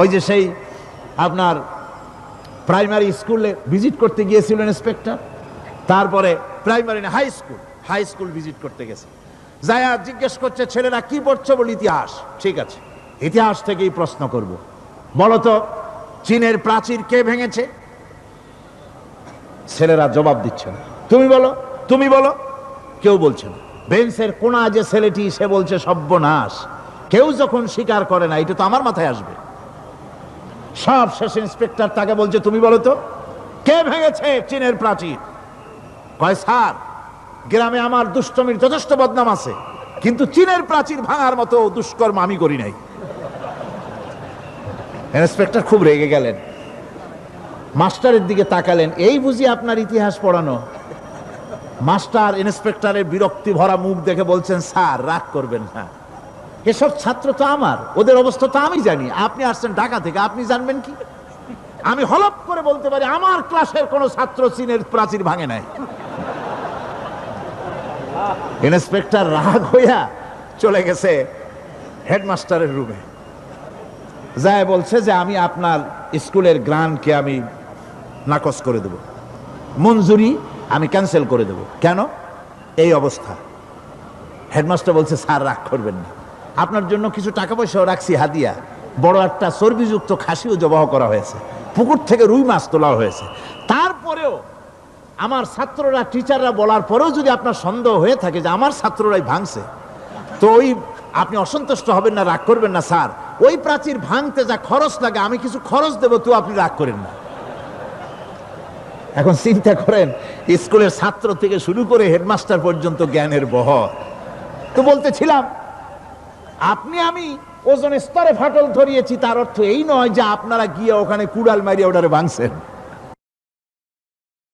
ওই যে সেই আপনার প্রাইমারি স্কুলে ভিজিট করতে গিয়েছিলেন ইন্সপেক্টর, তারপরে প্রাইমারি না হাই স্কুল ভিজিট করতে গেছে, যায়া জিজ্ঞেস করছে ছেলেরা কি পড়ছে, বলে ইতিহাস। ঠিক আছে, ইতিহাস থেকেই প্রশ্ন করব, বলো তো চীনের প্রাচীর কে ভেঙেছে? ছেলেরা জবাব দিচ্ছে না, তুমি বলো, কেউ বলছে না। বেঞ্চের কোনা যে ছেলেটি, সে বলছে সর্বনাশ, কেউ যখন স্বীকার করে না, এটা তো আমার মাথায় আসবে। সব শেষ ইন্সপেক্টর তাকে বলছে তুমি বলো তো কে ভেঙেছে চীনের প্রাচীর? কয় স্যার, গ্রামে আমার দুষ্টমির যথেষ্ট বদনাম আছে, কিন্তু চীনের প্রাচীর ভাঙার মতো দুষ্কর্ম আমি করি নাই। ইন্সপেক্টর খুব রেগে গেলেন, মাস্টারের দিকে তাকালেন, এই বুঝি আপনার ইতিহাস পড়ানো? মাস্টার ইন্সপেক্টরের বিরক্তি ভরা মুখ দেখে বলছেন, স্যার রাগ করবেন না, এসব ছাত্র তো আমার, ওদের অবস্থা তো আমি জানি, আপনি আসছেন ঢাকা থেকে, আপনি জানবেন কি? আমি হলপ করে বলতে পারি আমার ক্লাসের কোন ছাত্র চীনের প্রাচীর ভাঙে নাই। ইন্সপেক্টর রাগ হইয়া চলে গেছে হেডমাস্টারের রুমে, যায় বলছে যে আমি আপনার স্কুলের গ্রান্টকে আমি নাকচ করে দেব, মঞ্জুরি আমি ক্যান্সেল করে দেব। কেন? এই অবস্থা। হেডমাস্টার বলছে স্যার রাগ করবেন না, আপনার জন্য কিছু টাকা পয়সাও রাখছি হাদিয়া, বড় একটা চর্বিযুক্ত খাসিও জবাহ করা হয়েছে, পুকুর থেকে রুই মাছ তোলা হয়েছে। তারপরেও আমার ছাত্ররা, টিচাররা বলার পরেও যদি আপনার সন্দেহ হয়ে থাকে যে আমার ছাত্ররাই ভাঙছে, তো ওই আপনি অসন্তুষ্ট হবেন না, রাগ করবেন না স্যার, ওই প্রাচীর ভাঙতে যা খরচ লাগে আমি কিছু খরচ দেবো, তো আপনি রাগ করেন না। এখন চিন্তা করেন, স্কুলের ছাত্র থেকে শুরু করে হেডমাস্টার পর্যন্ত জ্ঞানের বহর। তো বলতেছিলাম, আমি ওজনের স্তরে ফাটল ধরিয়েছি, তার অর্থ এই নয় যে আপনারা গিয়ে ওখানে কুড়াল মারিয়ে ওটারে ভাঙছেন।